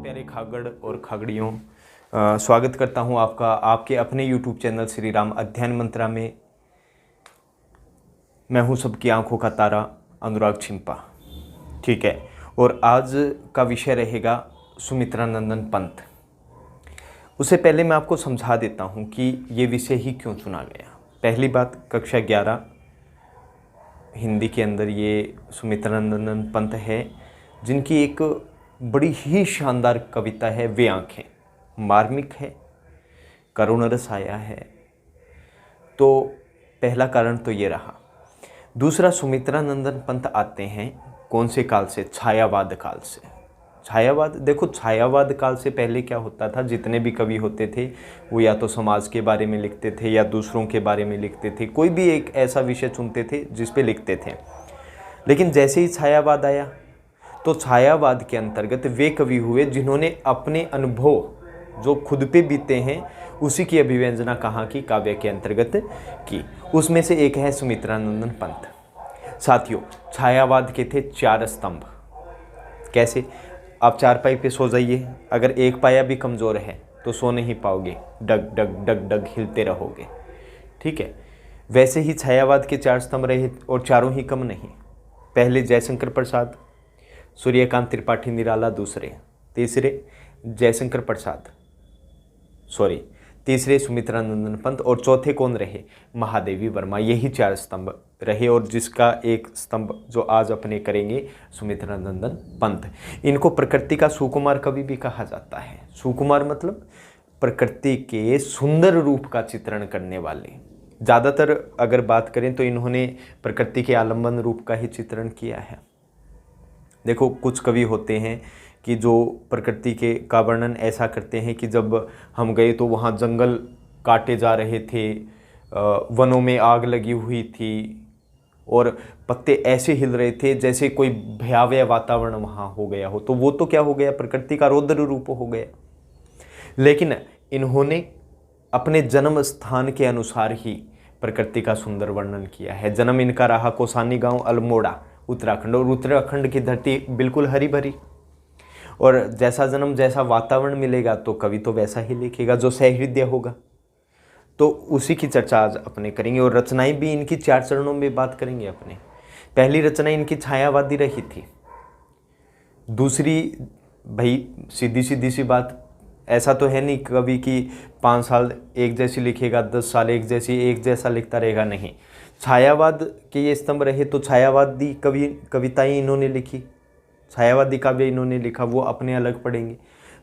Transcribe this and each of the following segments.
प्यारे खागड़ और खागड़ियों, स्वागत करता हूं आपका आपके अपने YouTube चैनल श्री राम अध्ययन मंत्रा में। मैं हूं सबकी आंखों का तारा अनुराग छिंपा। ठीक है, और आज का विषय रहेगा सुमित्रा नंदन पंत। उससे पहले मैं आपको समझा देता हूं कि ये विषय ही क्यों चुना गया। पहली बात, कक्षा 11 हिंदी के अंदर ये सुमित्रा नंदन पंत है, जिनकी एक बड़ी ही शानदार कविता है वे आँखें। मार्मिक है, करुण रस आया है। तो पहला कारण तो ये रहा। दूसरा, सुमित्रा नंदन पंत आते हैं कौन से काल से? छायावाद काल से। छायावाद, देखो छायावाद काल से पहले क्या होता था, जितने भी कवि होते थे वो या तो समाज के बारे में लिखते थे या दूसरों के बारे में लिखते थे। कोई भी एक ऐसा विषय चुनते थे जिस पे लिखते थे। लेकिन जैसे ही छायावाद आया तो छायावाद के अंतर्गत वे कवि हुए जिन्होंने अपने अनुभव जो खुद पे बीते हैं उसी की अभिव्यंजना कहाँ की? काव्य के अंतर्गत की। उसमें से एक है सुमित्रा नंदन पंत। साथियों, छायावाद के थे 4 स्तंभ। कैसे? आप चारपाई पे सो जाइए, अगर एक पाया भी कमज़ोर है तो सो नहीं पाओगे, डग डग डग डग हिलते रहोगे। ठीक है, वैसे ही छायावाद के 4 स्तंभ रहे और चारों ही कम नहीं। पहले जयशंकर प्रसाद, सूर्यकांत त्रिपाठी निराला दूसरे, तीसरे सुमित्रा नंदन पंत और चौथे कौन रहे? महादेवी वर्मा। यही 4 स्तंभ रहे और जिसका एक स्तंभ जो आज अपने करेंगे सुमित्रा नंदन पंत। इनको प्रकृति का सुकुमार कवि भी कहा जाता है। सुकुमार मतलब प्रकृति के सुंदर रूप का चित्रण करने वाले। ज़्यादातर अगर बात करें तो इन्होंने प्रकृति के आलम्बन रूप का ही चित्रण किया है। देखो, कुछ कवि होते हैं कि जो प्रकृति के का वर्णन ऐसा करते हैं कि जब हम गए तो वहाँ जंगल काटे जा रहे थे, वनों में आग लगी हुई थी और पत्ते ऐसे हिल रहे थे जैसे कोई भयावह वातावरण वहाँ हो गया हो। तो वो तो क्या हो गया? प्रकृति का रौद्र रूप हो गया। लेकिन इन्होंने अपने जन्म स्थान के अनुसार ही प्रकृति का सुंदर वर्णन किया है। जन्म इनका रहा कौसानी गांव अल्मोड़ा उत्तराखंड, और उत्तराखंड की धरती बिल्कुल हरी भरी। और जैसा जन्म जैसा वातावरण मिलेगा तो कवि तो वैसा ही लिखेगा जो सहृदय होगा। तो उसी की चर्चा आज अपने करेंगे और रचनाएं भी इनकी 4 चरणों में बात करेंगे अपने। पहली रचना इनकी छायावादी रही थी। दूसरी, भाई सीधी सी बात, ऐसा तो है नहीं कवि की 5 साल एक जैसी लिखेगा, 10 साल एक जैसा लिखता रहेगा, नहीं। छायावाद के ये स्तंभ रहे तो छायावादी कविताएं इन्होंने लिखी, छायावादी काव्य इन्होंने लिखा, वो अपने अलग पढ़ेंगे।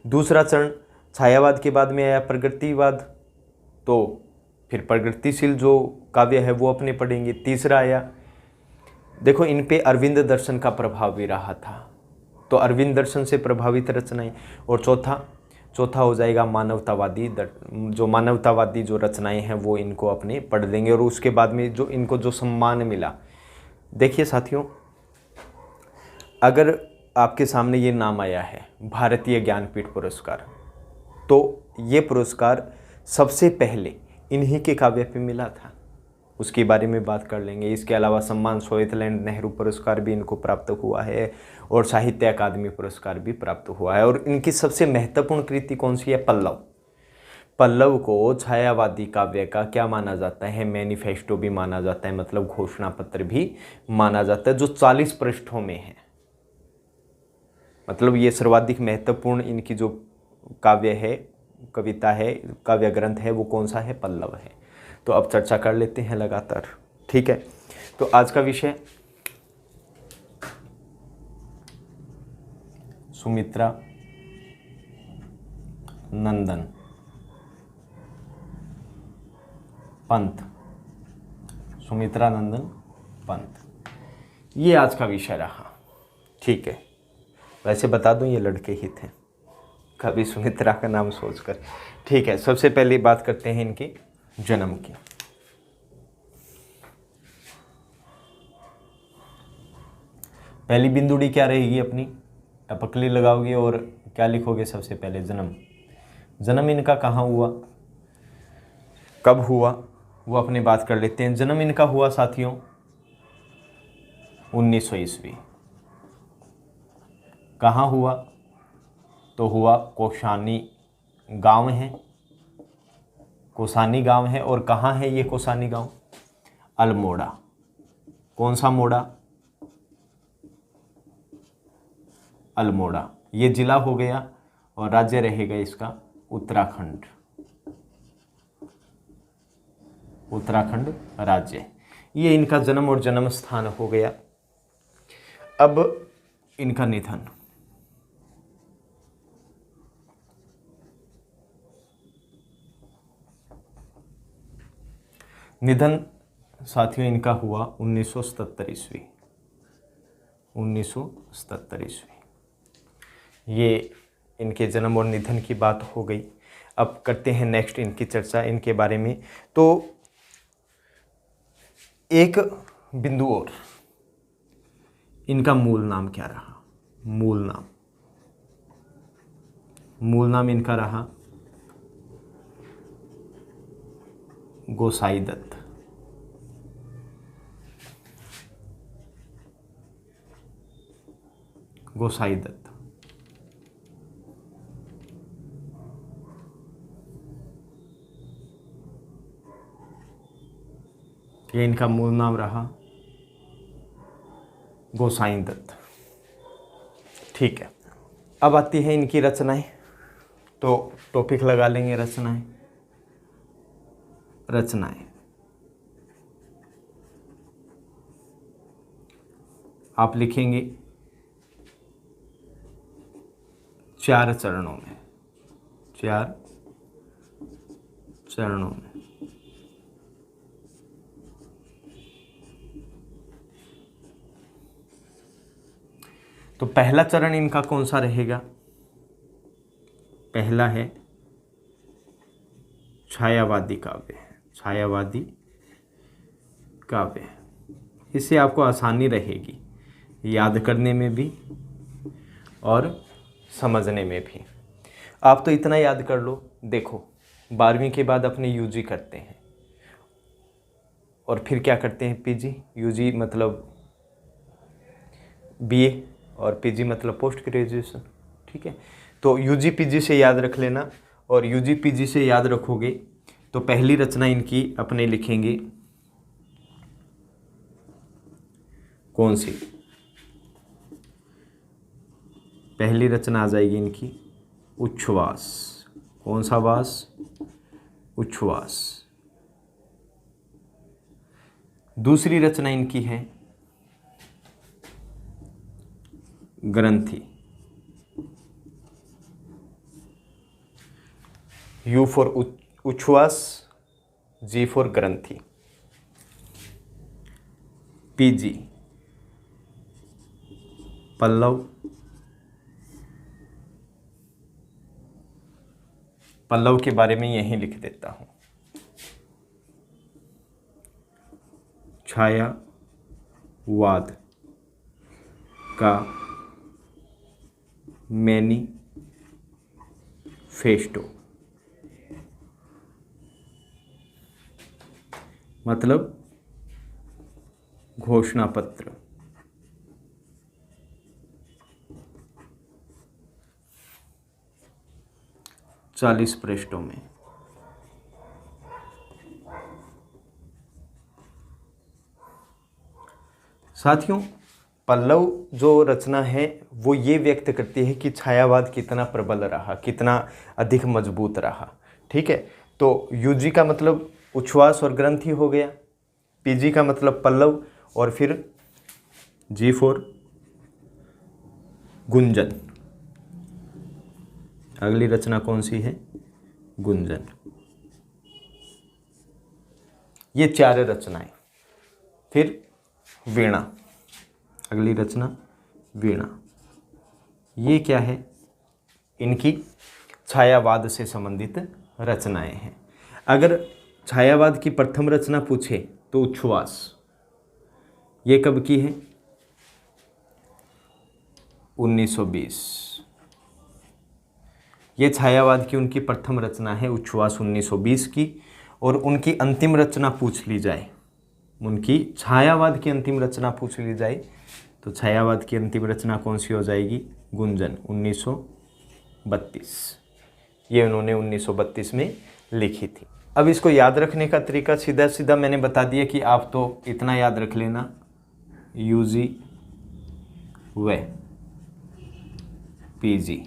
दूसरा चरण, छायावाद के बाद में आया प्रगतिवाद, तो फिर प्रगतिशील जो काव्य है वो अपने पढ़ेंगे। तीसरा आया, देखो इन पे अरविंद दर्शन का प्रभाव भी रहा था, तो अरविंद दर्शन से प्रभावित रचनाएं। और चौथा हो जाएगा मानवतावादी जो रचनाएं हैं वो इनको अपने पढ़ लेंगे। और उसके बाद में जो इनको जो सम्मान मिला, देखिए साथियों, अगर आपके सामने ये नाम आया है भारतीय ज्ञानपीठ पुरस्कार, तो ये पुरस्कार सबसे पहले इन्हीं के काव्य पे मिला था, उसके बारे में बात कर लेंगे। इसके अलावा सम्मान सोवियतलैंड नेहरू पुरस्कार भी इनको प्राप्त हुआ है और साहित्य अकादमी पुरस्कार भी प्राप्त हुआ है। और इनकी सबसे महत्वपूर्ण कृति कौन सी है? पल्लव। पल्लव को छायावादी काव्य का क्या माना जाता है? मैनिफेस्टो भी माना जाता है, मतलब घोषणा पत्र भी माना जाता है, जो 40 पृष्ठों में है। मतलब ये सर्वाधिक महत्वपूर्ण इनकी जो काव्य है, कविता है, काव्य ग्रंथ है, वो कौन सा है? पल्लव है। तो अब चर्चा कर लेते हैं लगातार। ठीक है, तो आज का विषय सुमित्रा नंदन पंत। सुमित्रा नंदन पंत, ये आज का विषय रहा। ठीक है, वैसे बता दूं ये लड़के ही थे, कभी सुमित्रा का नाम सोचकर। ठीक है, सबसे पहले बात करते हैं इनके जन्म की। पहली बिंदुड़ी क्या रहेगी अपनी? टपकली लगाओगे और क्या लिखोगे? सबसे पहले जन्म इनका कहाँ हुआ, कब हुआ, वो अपने बात कर लेते हैं। जन्म इनका हुआ साथियों 1900 ईस्वी। कहाँ हुआ? तो हुआ कोसानी गांव है, कोसानी गांव है। और कहाँ है ये कोसानी गांव? अल्मोड़ा। कौन सा मोड़ा? अल्मोड़ा। ये जिला हो गया और राज्य रहेगा इसका उत्तराखंड, उत्तराखंड राज्य। ये इनका जन्म और जन्म स्थान हो गया। अब इनका निधन। निधन साथियों इनका हुआ 1977 ईस्वी, 1977 ईस्वी। ये इनके जन्म और निधन की बात हो गई। अब करते हैं नेक्स्ट इनकी चर्चा इनके बारे में। तो एक बिंदु और, इनका मूल नाम क्या रहा? मूल नाम इनका रहा गोसाई दत्त। गोसाई दत्त। ये इनका मूल नाम रहा गोसाई दत्त। ठीक है, अब आती है इनकी रचनाएं। तो टॉपिक लगा लेंगे रचनाएं। आप लिखेंगे 4 चरणों में, 4 चरणों में। तो पहला चरण इनका कौन सा रहेगा? पहला है छायावादी काव्य। छायावादी काव्य। इससे आपको आसानी रहेगी याद करने में भी और समझने में भी। आप तो इतना याद कर लो, देखो 12वीं के बाद अपने यूजी करते हैं और फिर क्या करते हैं? पीजी। यूजी मतलब बीए और पीजी मतलब पोस्ट ग्रेजुएशन। ठीक है, तो यूजी पीजी से याद रख लेना। और यूजी पीजी से याद रखोगे तो पहली रचना इनकी अपने लिखेंगे कौन सी? पहली रचना आ जाएगी इनकी उच्छ्वास। कौन सा वास? उच्छ्वास। दूसरी रचना इनकी है ग्रंथि। You for Ucchvas, G for ग्रंथि। पीजी पल्लव। पल्लव के बारे में यहीं लिख देता हूं। छायावाद का मैनिफेस्टो मतलब घोषणा पत्र। चालीस पृष्ठों में। साथियों, पल्लव जो रचना है वो ये व्यक्त करती है कि छायावाद कितना प्रबल रहा, कितना अधिक मजबूत रहा। ठीक है, तो यूजी का मतलब उच्छ्वास और ग्रंथि हो गया, पीजी का मतलब पल्लव, और फिर जी फॉर गुंजन। अगली रचना कौन सी है? गुंजन। ये 4 रचनाएं। फिर वीणा। अगली रचना वीणा। ये क्या है? इनकी छायावाद से संबंधित रचनाएं हैं। अगर छायावाद की प्रथम रचना पूछे तो उच्छ्वास। ये कब की है? 1920। ये छायावाद की उनकी प्रथम रचना है, उच्छ्वास 1920 की। और उनकी अंतिम रचना पूछ ली जाए, उनकी छायावाद की अंतिम रचना पूछ ली जाए तो छायावाद की अंतिम रचना कौन सी हो जाएगी? गुंजन, 1922। ये उन्होंने 1932 में लिखी थी। अब इसको याद रखने का तरीका सीधा सीधा मैंने बता दिया कि आप तो इतना याद रख लेना, यूजी व पीजी,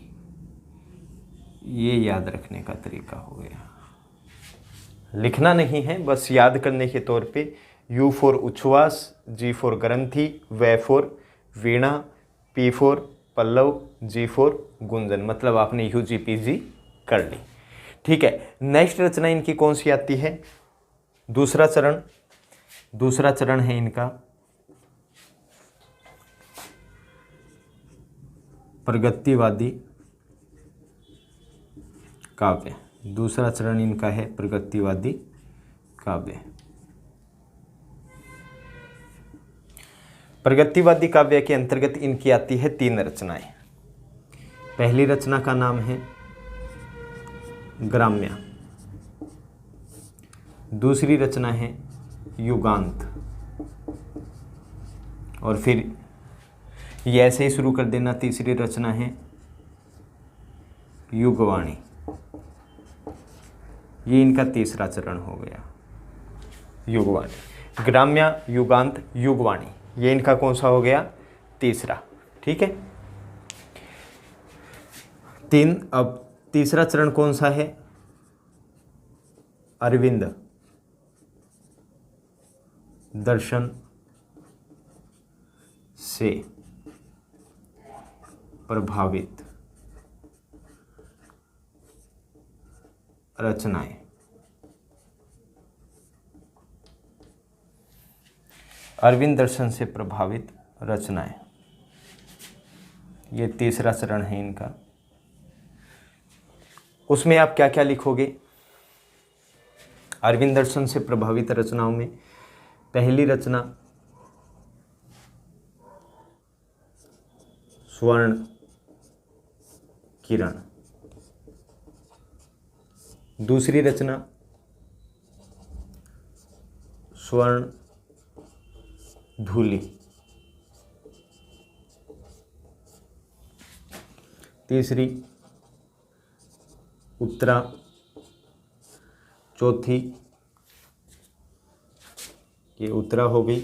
ये याद रखने का तरीका हो गया। लिखना नहीं है, बस याद करने के तौर पे। U for Ucchvas, G for Granthi, V for Veena, P for Pallav, G for Gunjan. मतलब आपने यू जी पी जी कर ली। ठीक है, नेक्स्ट रचना इनकी कौन सी आती है? दूसरा चरण है इनका प्रगतिवादी काव्य। दूसरा चरण इनका है प्रगतिवादी काव्य। प्रगतिवादी काव्य के अंतर्गत इनकी आती है 3 रचनाएं। पहली रचना का नाम है ग्राम्य, दूसरी रचना है युगांत, और फिर ये ऐसे ही शुरू कर देना, तीसरी रचना है युगवाणी। ये इनका तीसरा चरण हो गया, युगवाणी। ग्राम्य, युगांत, युगवाणी, ये इनका कौन सा हो गया? तीसरा। ठीक है, 3। अब तीसरा चरण कौन सा है? अरविंद दर्शन से प्रभावित रचनाएं। अरविंद दर्शन से प्रभावित रचनाएं, ये तीसरा चरण है इनका। उसमें आप क्या क्या लिखोगे? अरविंद दर्शन से प्रभावित रचनाओं में पहली रचना स्वर्ण किरण, दूसरी रचना स्वर्ण धूलि, तीसरी उत्तरा, चौथी ये उत्तरा हो गई,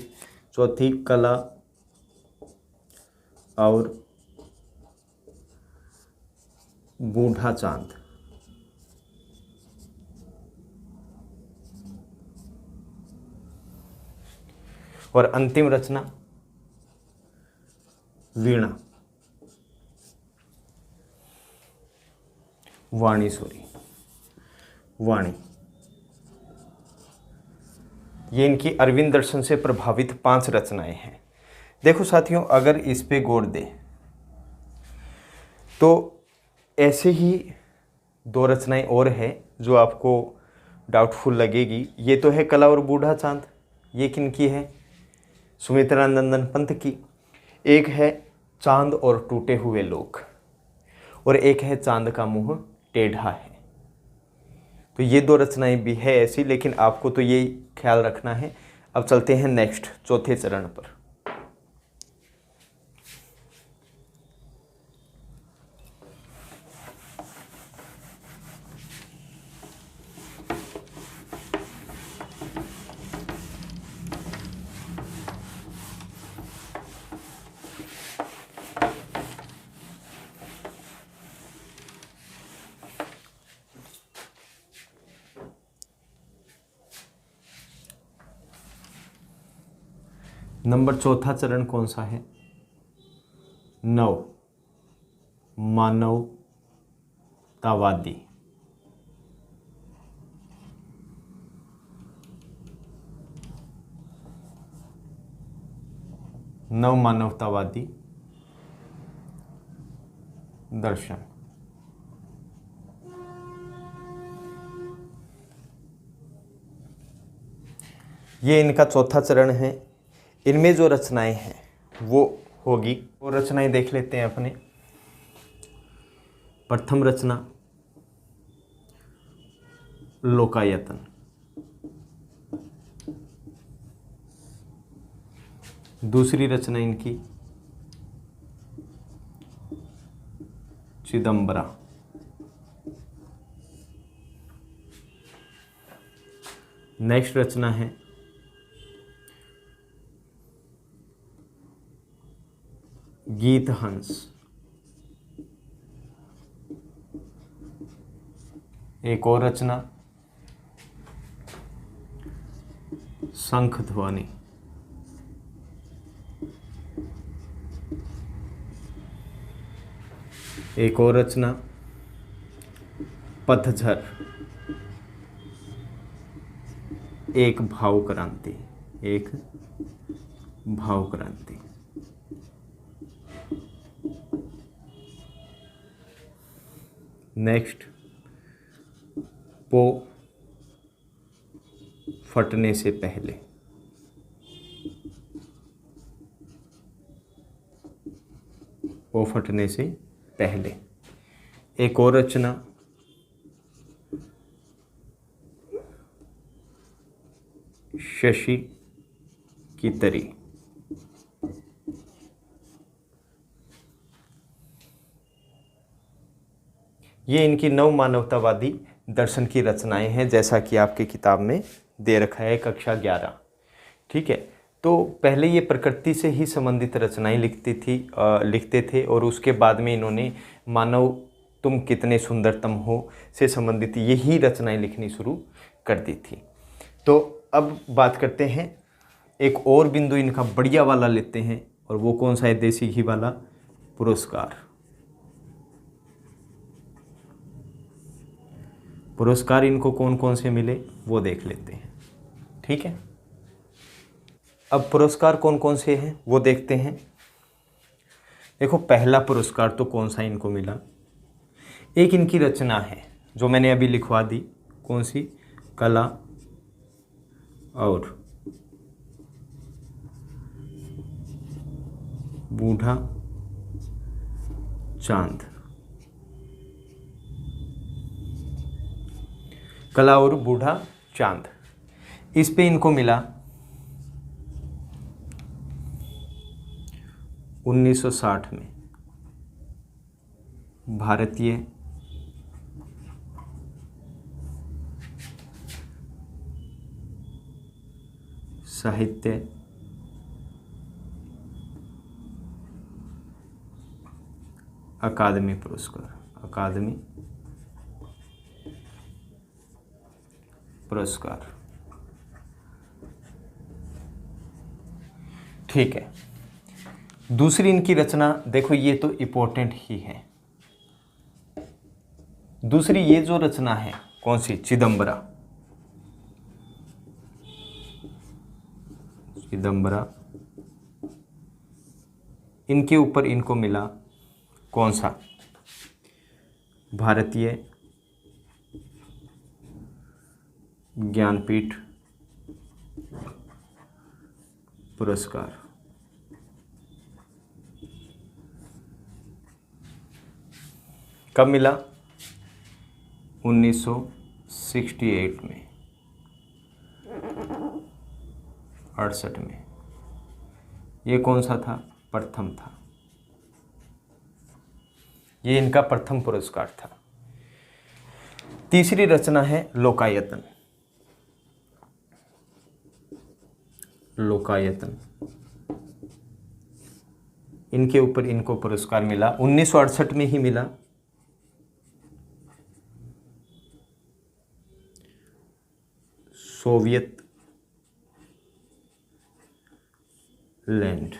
चौथी कला और बूढ़ा चांद। और अंतिम रचना वीणा, वाणी, वाणी। ये इनकी अरविंद दर्शन से प्रभावित 5 रचनाएं हैं। देखो साथियों, अगर इस पे गौर दे तो ऐसे ही 2 रचनाएं और है जो आपको डाउटफुल लगेगी। ये तो है कला और बूढ़ा चांद, ये किनकी है? सुमित्रानंदन पंत की। एक है चांद और टूटे हुए लोग, और एक है चांद का मुंह टेढ़ा है। तो ये 2 रचनाएं भी है ऐसी, लेकिन आपको तो ये ख्याल रखना है। अब चलते हैं नेक्स्ट, चौथे चरण पर। नंबर चौथा चरण कौन सा है? नव मानवतावादी। नव मानवतावादी दर्शन। ये इनका चौथा चरण है। इनमें जो रचनाएं हैं वो होगी, वो रचनाएं देख लेते हैं अपने। प्रथम रचना लोकायतन, दूसरी रचना इनकी चिदंबरा, नेक्स्ट रचना है गीत हंस। एक और रचना शंख ध्वनि। एक और रचना पतझर। एक भाव क्रांति। एक भाव क्रांति। नेक्स्ट पो फटने से पहले। पो फटने से पहले। एक और रचना शशि की तरी। ये इनकी नव मानवतावादी दर्शन की रचनाएं हैं, जैसा कि आपकी किताब में दे रखा है कक्षा 11। ठीक है, तो पहले ये प्रकृति से ही संबंधित रचनाएं लिखते थे और उसके बाद में इन्होंने मानव तुम कितने सुंदरतम हो से संबंधित यही रचनाएं लिखनी शुरू कर दी थी। तो अब बात करते हैं, एक और बिंदु इनका बढ़िया वाला लेते हैं, और वो कौन सा है? देसी घी वाला पुरस्कार। पुरस्कार इनको कौन कौन से मिले वो देख लेते हैं। ठीक है, अब पुरस्कार कौन कौन से हैं वो देखते हैं। देखो, पहला पुरस्कार तो कौन सा इनको मिला? एक इनकी रचना है जो मैंने अभी लिखवा दी, कौन सी? कला और बूढ़ा चांद। कला और बूढ़ा चांद, इस पे इनको मिला 1960 में भारतीय साहित्य अकादमी पुरस्कार। अकादमी पुरस्कार। ठीक है, दूसरी इनकी रचना देखो, ये तो इम्पोर्टेंट ही है। दूसरी ये जो रचना है कौन सी? चिदंबरा। चिदंबरा, इनके ऊपर इनको मिला कौन सा? भारतीय ज्ञानपीठ पुरस्कार। कब मिला? 1968 में, 68 में। ये कौन सा था? प्रथम था। ये इनका प्रथम पुरस्कार था। तीसरी रचना है लोकायतन। लोकायतन, इनके ऊपर इनको पुरस्कार मिला 1968 में ही मिला। Soviet land.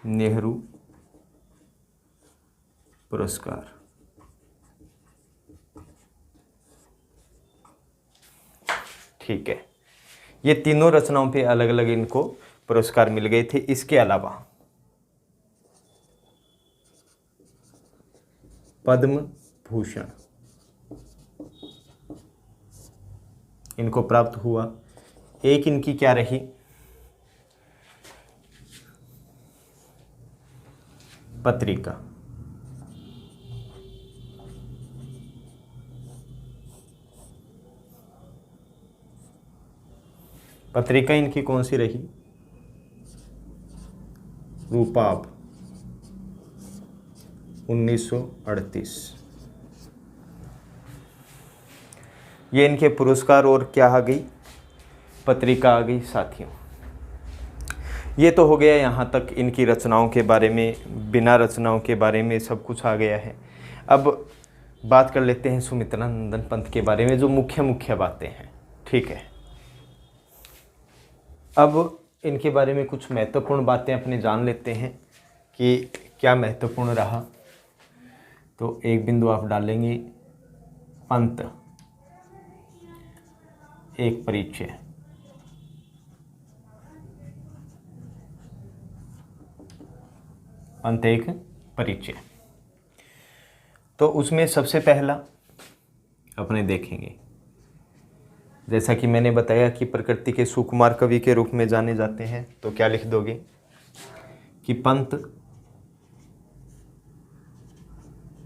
नेहरू पुरस्कार। ठीक है, ये तीनों रचनाओं पे अलग अलग इनको पुरस्कार मिल गए थे। इसके अलावा पद्म भूषण इनको प्राप्त हुआ। एक इनकी क्या रही? पत्रिका। पत्रिका इनकी कौन सी रही? रूपाब 1938। ये इनके पुरस्कार और क्या आ गई, पत्रिका आ गई साथियों। ये तो हो गया यहाँ तक इनकी रचनाओं के बारे में, बिना रचनाओं के बारे में सब कुछ आ गया है। अब बात कर लेते हैं सुमित्रानंदन पंत के बारे में, जो मुख्य मुख्य बातें हैं। ठीक है, अब इनके बारे में कुछ महत्वपूर्ण बातें अपने जान लेते हैं कि क्या महत्वपूर्ण रहा। तो एक बिंदु आप डालेंगे, पंत एक परिचय। पंत एक परिचय, तो उसमें सबसे पहला अपने देखेंगे, जैसा कि मैंने बताया कि प्रकृति के सुकुमार कवि के रूप में जाने जाते हैं, तो क्या लिख दोगे कि पंत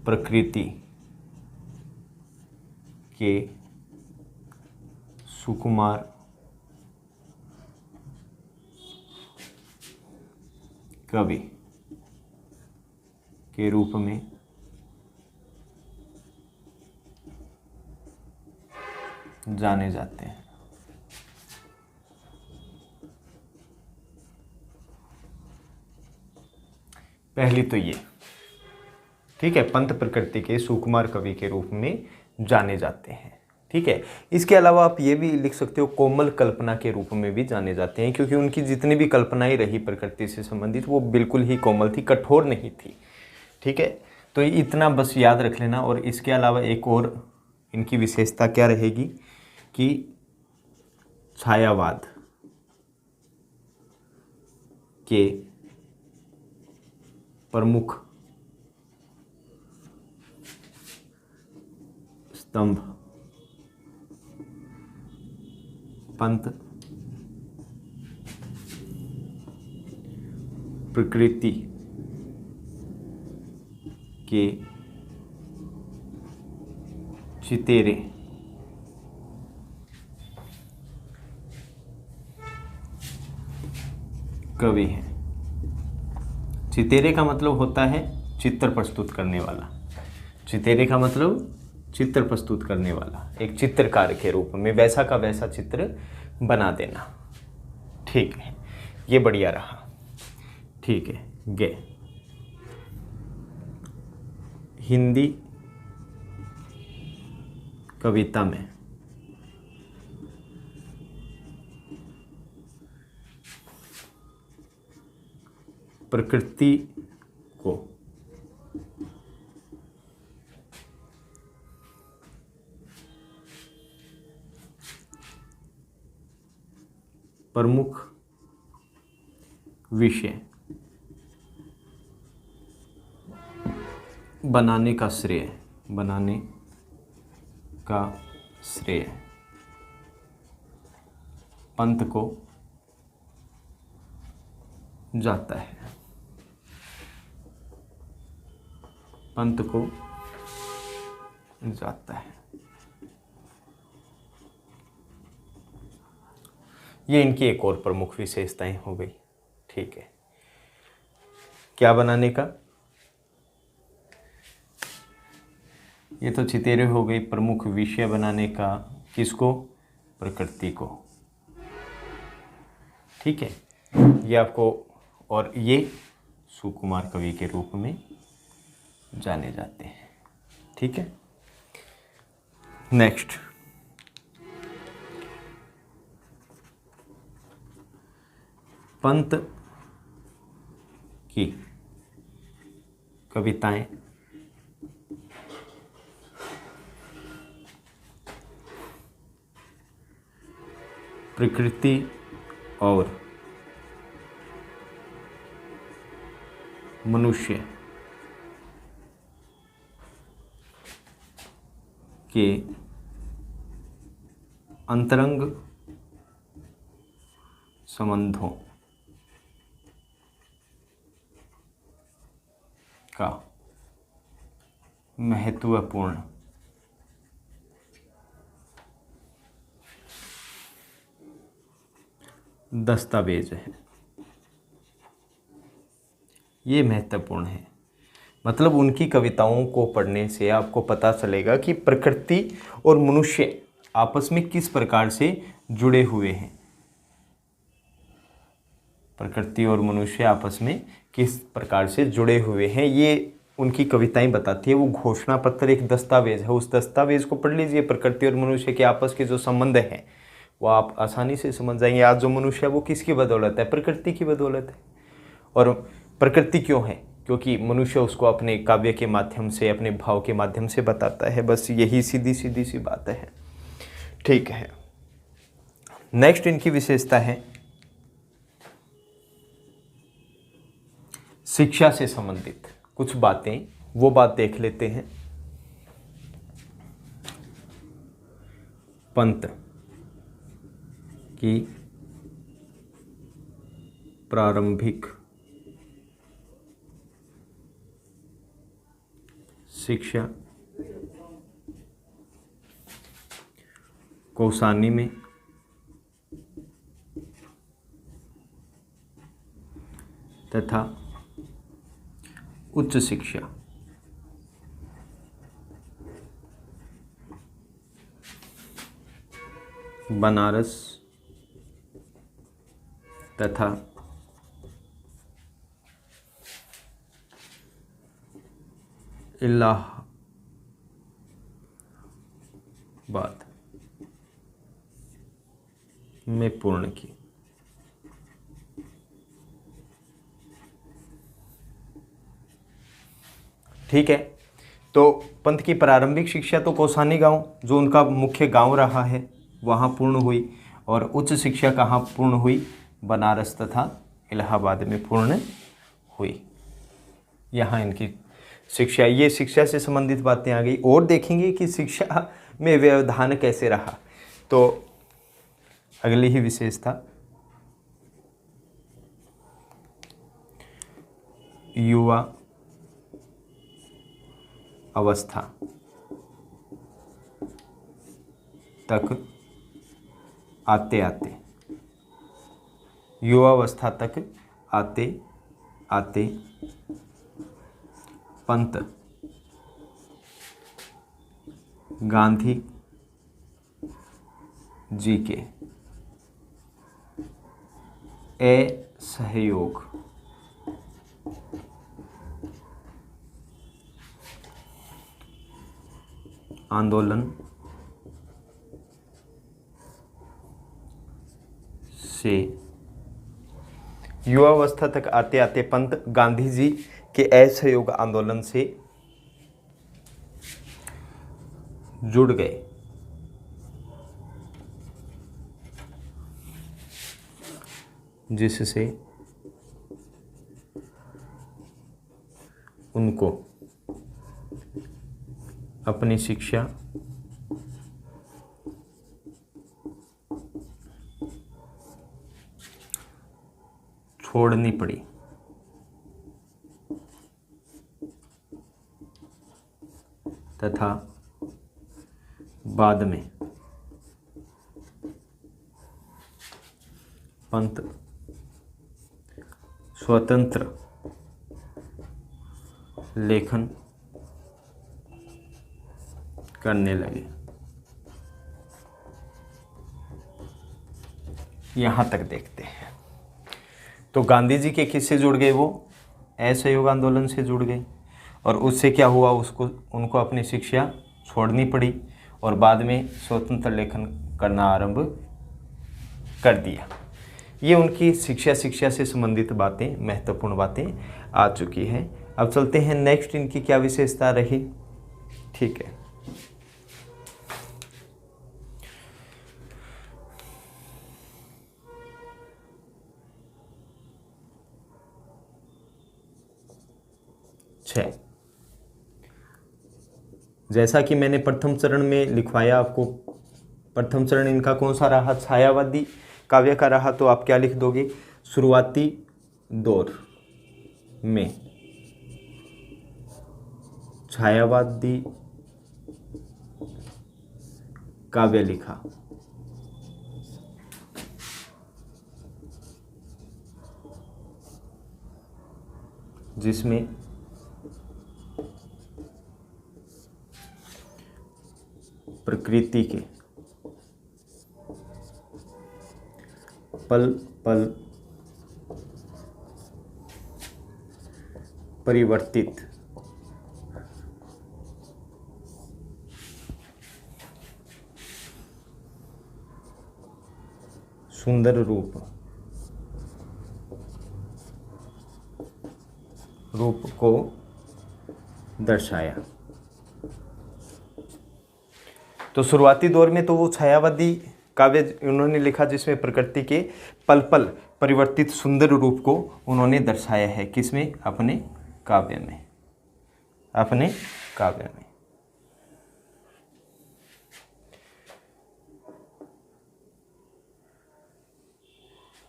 प्रकृति के सुकुमार कवि के रूप में जाने जाते हैं। पहली तो ये, ठीक है, पंत प्रकृति के सुकुमार कवि के रूप में जाने जाते हैं। ठीक है, इसके अलावा आप ये भी लिख सकते हो, कोमल कल्पना के रूप में भी जाने जाते हैं, क्योंकि उनकी जितनी भी कल्पनाएं रही प्रकृति से संबंधित, वो बिल्कुल ही कोमल थी, कठोर नहीं थी। ठीक है, तो इतना बस याद रख लेना। और इसके अलावा एक और इनकी विशेषता क्या रहेगी कि छायावाद के प्रमुख स्तंभ पंत प्रकृति के चितेरे कवि हैं। चितेरे का मतलब होता है चित्र प्रस्तुत करने वाला। चितेरे का मतलब चित्र प्रस्तुत करने वाला, एक चित्रकार के रूप में वैसा का वैसा चित्र बना देना। ठीक है, ये बढ़िया रहा। ठीक है, गे हिंदी कविता में प्रकृति को प्रमुख विषय बनाने का श्रेय पंत को जाता है। पंत को जाता है। ये इनकी एक और प्रमुख विशेषताएं हो गई। ठीक है, क्या बनाने का, ये तो चितेरे हो गई, प्रमुख विषय बनाने का किसको, प्रकृति को। ठीक है, ये आपको, और ये सुकुमार कवि के रूप में जाने जाते हैं। ठीक है, नेक्स्ट पंत की कविताएं प्रकृति और मनुष्य के अंतरंग संबंधों का महत्वपूर्ण दस्तावेज है। ये महत्वपूर्ण है। मतलब उनकी कविताओं को पढ़ने से आपको पता चलेगा कि प्रकृति और मनुष्य आपस में किस प्रकार से जुड़े हुए हैं। प्रकृति और मनुष्य आपस में किस प्रकार से जुड़े हुए हैं, ये उनकी कविताएं बताती है। वो घोषणा पत्र एक दस्तावेज है, उस दस्तावेज को पढ़ लीजिए। प्रकृति और मनुष्य के आपस के जो संबंध हैं वो आप आसानी से समझ जाएंगे। आज जो मनुष्य है वो किसकी बदौलत है? प्रकृति की बदौलत है। और प्रकृति क्यों है? क्योंकि मनुष्य उसको अपने काव्य के माध्यम से, अपने भाव के माध्यम से बताता है। बस यही सीधी सीधी सी बात है। ठीक है, नेक्स्ट इनकी विशेषता है शिक्षा से संबंधित कुछ बातें। वो बात देख लेते हैं। पंत की प्रारंभिक शिक्षा कौसानी में तथा उच्च शिक्षा बनारस तथा इलाहाबाद में पूर्ण की। ठीक है, तो पंत की प्रारंभिक शिक्षा तो कौसानी गांव, जो उनका मुख्य गांव रहा है, वहाँ पूर्ण हुई। और उच्च शिक्षा कहाँ पूर्ण हुई? बनारस तथा इलाहाबाद में पूर्ण हुई। यहाँ इनकी शिक्षा, ये शिक्षा से संबंधित बातें आ गई। और देखेंगे कि शिक्षा में व्यवधान कैसे रहा। तो अगली ही विशेषता युवा अवस्था तक आते आते, युवावस्था तक आते आते पंत गांधी जी के असहयोग आंदोलन से, युवावस्था तक आते आते पंत गांधी जी के असहयोग आंदोलन से जुड़ गए। जिससे उनको अपनी शिक्षा छोड़नी पड़ी तथा बाद में पंत स्वतंत्र लेखन करने लगे। यहाँ तक देखते हैं। तो गांधी जी के किससे जुड़ गए? वो असहयोग आंदोलन से जुड़ गए। और उससे क्या हुआ? उनको अपनी शिक्षा छोड़नी पड़ी और बाद में स्वतंत्र लेखन करना आरंभ कर दिया। ये उनकी शिक्षा से संबंधित बातें, महत्वपूर्ण बातें आ चुकी हैं। अब चलते हैं नेक्स्ट, इनकी क्या विशेषता रही। ठीक है, छः। जैसा कि मैंने प्रथम चरण में लिखवाया आपको, प्रथम चरण इनका कौन सा रहा? छायावादी काव्य का रहा। तो आप क्या लिख दोगे? शुरुआती दौर में छायावादी काव्य लिखा। जिसमें प्रकृति के पल पल परिवर्तित सुंदर रूप को दर्शाया। तो शुरुआती दौर में तो वो छायावादी काव्य उन्होंने लिखा जिसमें प्रकृति के पल पल परिवर्तित सुंदर रूप को उन्होंने दर्शाया है। किसमें? अपने काव्य में, अपने काव्य में।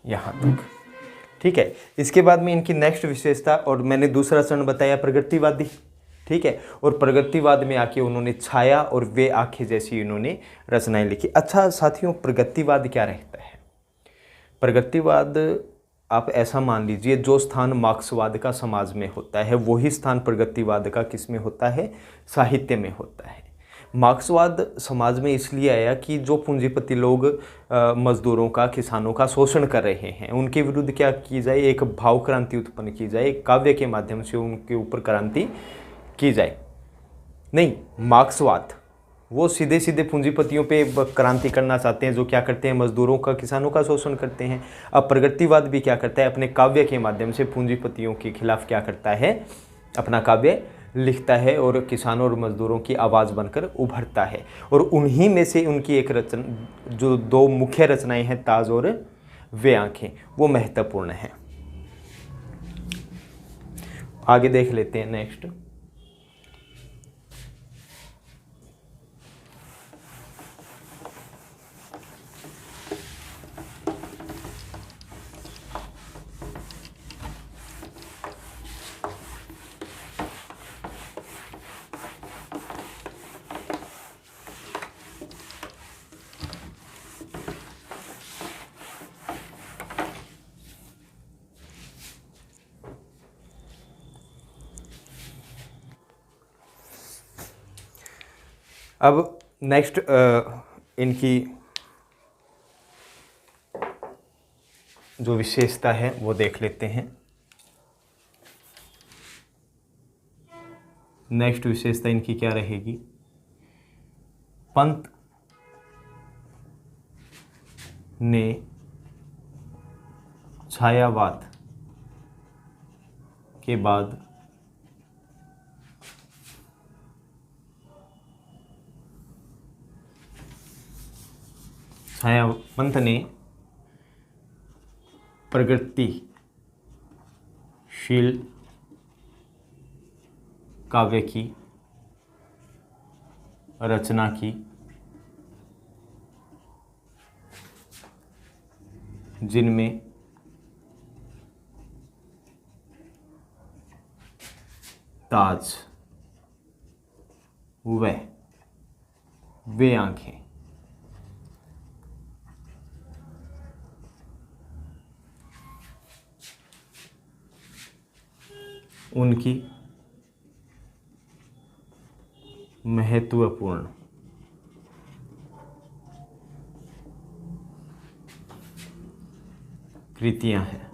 यहाँ तक ठीक है। इसके बाद में इनकी नेक्स्ट विशेषता, और मैंने दूसरा चरण बताया प्रगतिवादी, ठीक है। और प्रगतिवाद में आके उन्होंने छाया और वे आंखें जैसी इन्होंने रचनाएं लिखी। अच्छा साथियों, प्रगतिवाद क्या रहता है? प्रगतिवाद आप ऐसा मान लीजिए, जो स्थान मार्क्सवाद का समाज में होता है वही स्थान प्रगतिवाद का किस में होता है? साहित्य में होता है। मार्क्सवाद समाज में इसलिए आया कि जो पूंजीपति लोग मजदूरों का, किसानों का शोषण कर रहे हैं, उनके विरुद्ध क्या की जाए? एक भाव क्रांति उत्पन्न की जाए, काव्य के माध्यम से उनके ऊपर क्रांति की जाए। नहीं, मार्क्सवाद वो सीधे सीधे पूंजीपतियों पे क्रांति करना चाहते हैं, जो क्या करते हैं? मजदूरों का, किसानों का शोषण करते हैं। अब प्रगतिवाद भी क्या करता है? अपने काव्य के माध्यम से पूंजीपतियों के खिलाफ क्या करता है? अपना काव्य लिखता है और किसानों और मजदूरों की आवाज़ बनकर उभरता है। और उन्हीं में से उनकी एक रचना, जो दो मुख्य रचनाएं हैं, ताज और वे आंखें, वो महत्वपूर्ण हैं। आगे देख लेते हैं नेक्स्ट। अब नेक्स्ट इनकी जो विशेषता है वो देख लेते हैं। नेक्स्ट विशेषता इनकी क्या रहेगी? पंत ने छायावाद के बाद पंत ने प्रगतिशील काव्य की रचना की, जिनमें ताज वे आंखें उनकी महत्वपूर्ण कृतियां हैं।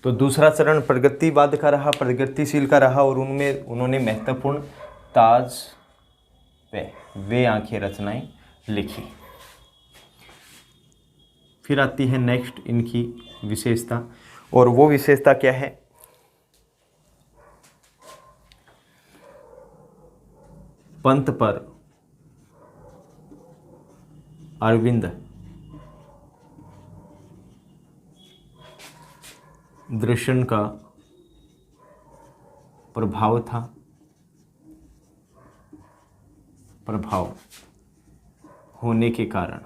तो दूसरा चरण प्रगतिवाद का रहा, प्रगतिशील का रहा, और उनमें उन्होंने महत्वपूर्ण ताज वे आंखें रचनाएं लिखी। फिर आती है नेक्स्ट इनकी विशेषता, और वो विशेषता क्या है? पंत पर अरविंद दर्शन का प्रभाव था। प्रभाव होने के कारण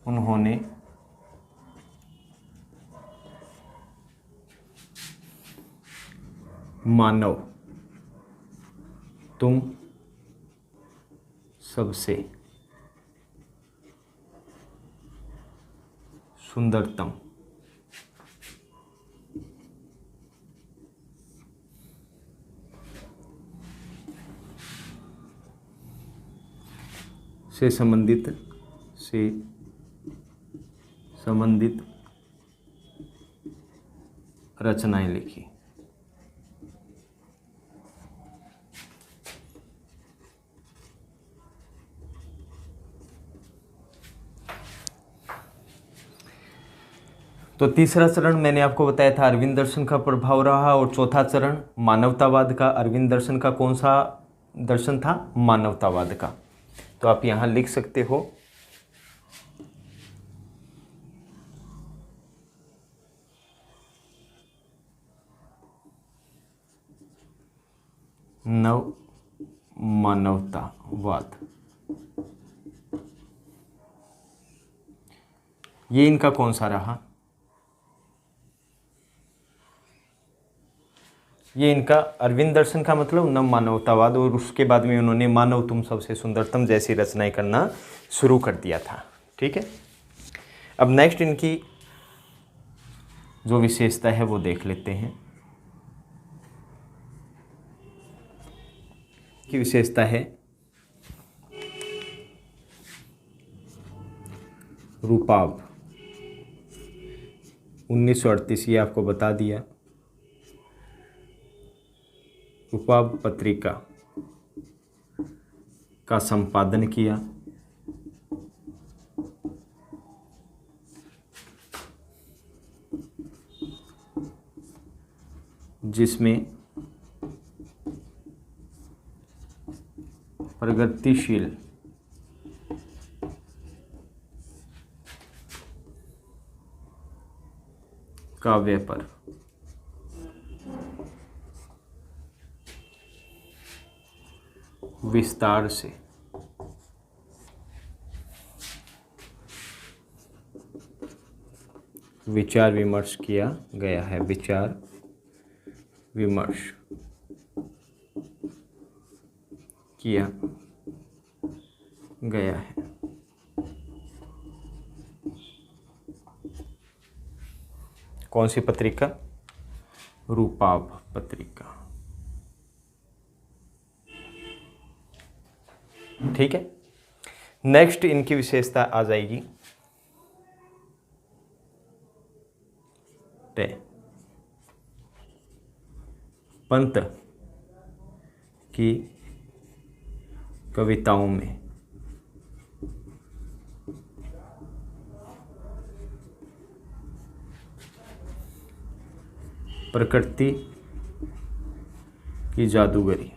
उन्होंने मानव तुम सबसे सुंदरतम। से संबंधित रचनाएं लिखी। तो तीसरा चरण मैंने आपको बताया था अरविंद दर्शन का प्रभाव रहा, और चौथा चरण मानवतावाद का। अरविंद दर्शन का कौन सा दर्शन था? मानवतावाद का। तो आप यहां लिख सकते हो नव मानवतावाद। ये इनका कौन सा रहा? ये इनका अरविंद दर्शन का मतलब नव मानवतावाद, और उसके बाद में उन्होंने मानव तुम सबसे सुंदरतम जैसी रचनाएं करना शुरू कर दिया था। ठीक है, अब नेक्स्ट इनकी जो विशेषता है वो देख लेते हैं। की विशेषता है रूपाभ। 1938 ये आपको बता दिया। रूपाभ पत्रिका का संपादन किया। जिसमें प्रगतिशील काव्य पर विस्तार से विचार विमर्श किया गया है। विचार विमर्श किया गया है। कौन सी पत्रिका? रूपाभ पत्रिका। ठीक है, नेक्स्ट इनकी विशेषता आ जाएगी पंत की कविताओं में प्रकृति की जादूगरी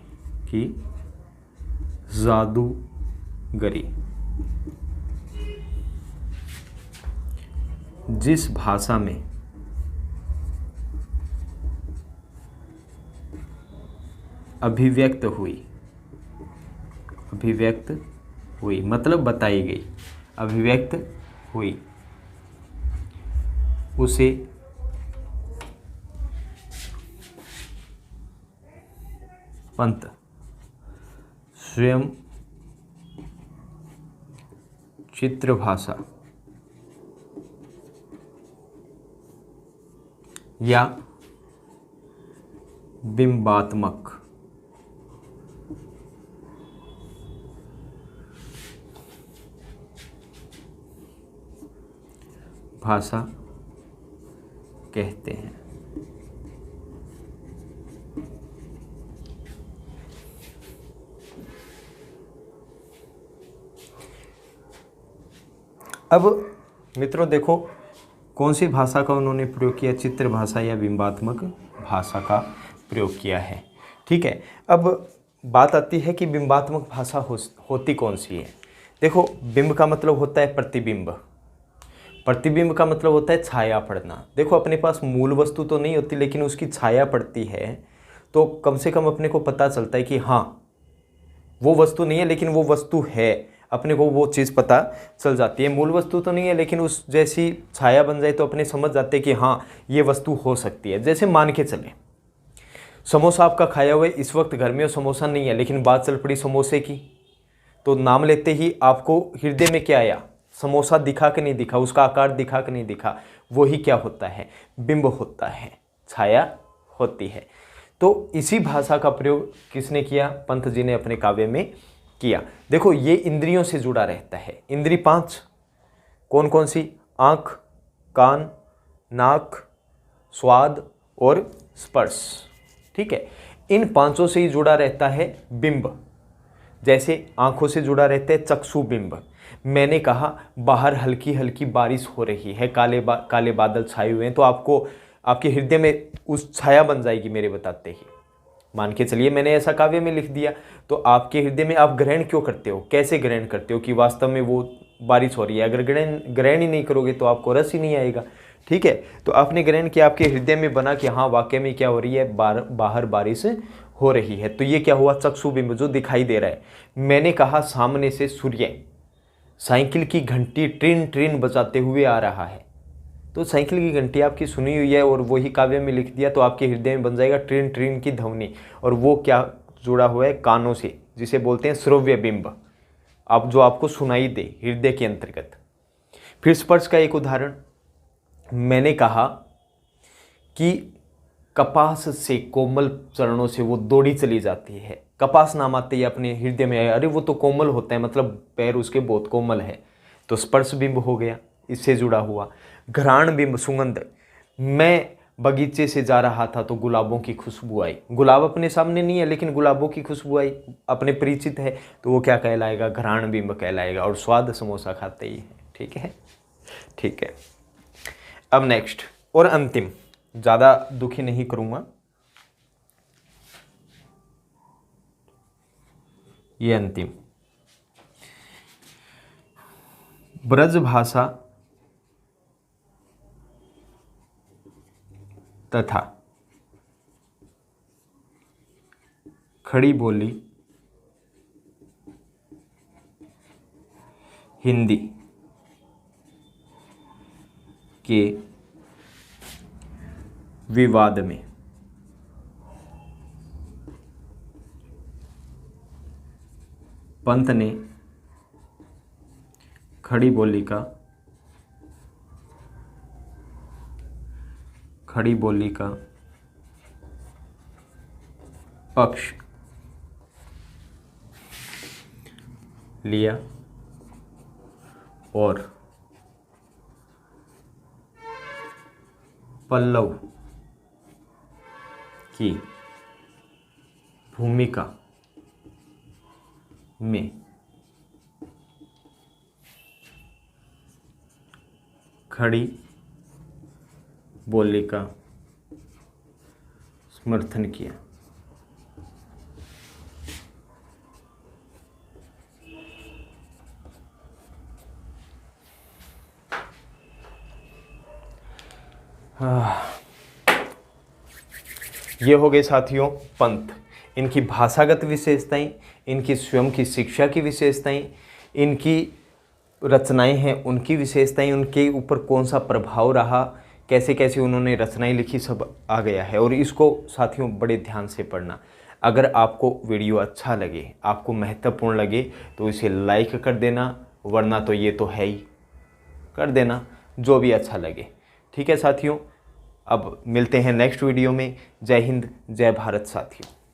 जिस भाषा में अभिव्यक्त हुई मतलब बताई गई, अभिव्यक्त हुई, उसे पंत स्वयं चित्रभाषा या बिंबात्मक भाषा कहते हैं। अब मित्रों देखो कौन सी भाषा का उन्होंने प्रयोग किया? चित्र भाषा या बिंबात्मक भाषा का प्रयोग किया है। ठीक है, अब बात आती है कि बिंबात्मक भाषा होती कौन सी है। देखो, बिंब का मतलब होता है प्रतिबिंब, प्रतिबिंब का मतलब होता है छाया पड़ना। देखो, अपने पास मूल वस्तु तो नहीं होती लेकिन उसकी छाया पड़ती है, तो कम से कम अपने को पता चलता है कि हाँ वो वस्तु नहीं है लेकिन वो वस्तु है, अपने को वो चीज़ पता चल जाती है। मूल वस्तु तो नहीं है लेकिन उस जैसी छाया बन जाए तो अपने समझ जाते हैं कि हाँ ये वस्तु हो सकती है। जैसे मान के चले, समोसा आपका खाया हुआ है, इस वक्त घर में समोसा नहीं है लेकिन बात चल पड़ी समोसे की, तो नाम लेते ही आपको हृदय में क्या आया? समोसा दिखा कि नहीं दिखा, उसका आकार दिखा कि नहीं दिखा, वही क्या होता है, बिंब होता है, छाया होती है। तो इसी भाषा का प्रयोग किसने किया, पंत जी ने अपने काव्य में किया। देखो ये इंद्रियों से जुड़ा रहता है। इंद्री 5 कौन कौन सी, आँख, कान, नाक, स्वाद और स्पर्श, ठीक है। इन 5 से ही जुड़ा रहता है बिंब। जैसे आंखों से जुड़ा रहता है चक्षु बिंब। मैंने कहा बाहर हल्की हल्की बारिश हो रही है, काले बादल छाए हुए हैं, तो आपको आपके हृदय में उस छाया बन जाएगी मेरे बताते ही। मान के चलिए मैंने ऐसा काव्य में लिख दिया, तो आपके हृदय में आप ग्रहण क्यों करते हो, कैसे ग्रहण करते हो कि वास्तव में वो बारिश हो रही है। अगर ग्रहण ही नहीं करोगे तो आपको रस ही नहीं आएगा, ठीक है। तो आपने ग्रहण किया, आपके हृदय में बना कि हाँ वाकई में क्या हो रही है, बाहर बारिश हो रही है। तो ये क्या हुआ, चक्षुबिंब जो दिखाई दे रहा है। मैंने कहा सामने से सूर्य साइकिल की घंटी ट्रिन ट्रिन बजाते हुए आ रहा है। तो साइकिल की घंटी आपकी सुनी हुई है और वही काव्य में लिख दिया, तो आपके हृदय में बन जाएगा ट्रिन ट्रिन की ध्वनि। और वो क्या जुड़ा हुआ है, कानों से, जिसे बोलते हैं श्रव्य बिंब, अब जो आपको सुनाई दे हृदय के अंतर्गत। फिर स्पर्श का एक उदाहरण, मैंने कहा कि कपास से कोमल चरणों से वो दौड़ी चली जाती है। कपास नाम आते ही अपने हृदय में आया, अरे वो तो कोमल होता है, मतलब पैर उसके बहुत कोमल है। तो स्पर्श बिंब हो गया, इससे जुड़ा हुआ। घ्राण बिंब, सुगंध, मैं बगीचे से जा रहा था तो गुलाबों की खुशबू आई। गुलाब अपने सामने नहीं है लेकिन गुलाबों की खुशबू आई, अपने परिचित है, तो वो क्या कहलाएगा, घ्राण बिंब कहलाएगा। और स्वाद समोसा खाते ही है, ठीक है, ठीक है। अब नेक्स्ट और अंतिम, ज़्यादा दुखी नहीं करूँगा, ये अंतिम, ब्रज भाषा तथा खड़ी बोली हिंदी के विवाद में पंत ने खड़ी बोली का पक्ष लिया और पल्लव की भूमिका में खड़ी बोली का समर्थन किया। ये हो गए साथियों पंत, इनकी भाषागत विशेषताएं, इनकी स्वयं की शिक्षा की विशेषताएं, इनकी रचनाएं हैं उनकी विशेषताएं, उनके ऊपर कौन सा प्रभाव रहा, कैसे कैसे उन्होंने रचनाएं लिखी, सब आ गया है। और इसको साथियों बड़े ध्यान से पढ़ना। अगर आपको वीडियो अच्छा लगे, आपको महत्वपूर्ण लगे, तो इसे लाइक कर देना, वरना तो ये तो है ही, कर देना जो भी अच्छा लगे, ठीक है साथियों। अब मिलते हैं नेक्स्ट वीडियो में। जय हिंद, जय भारत साथियों।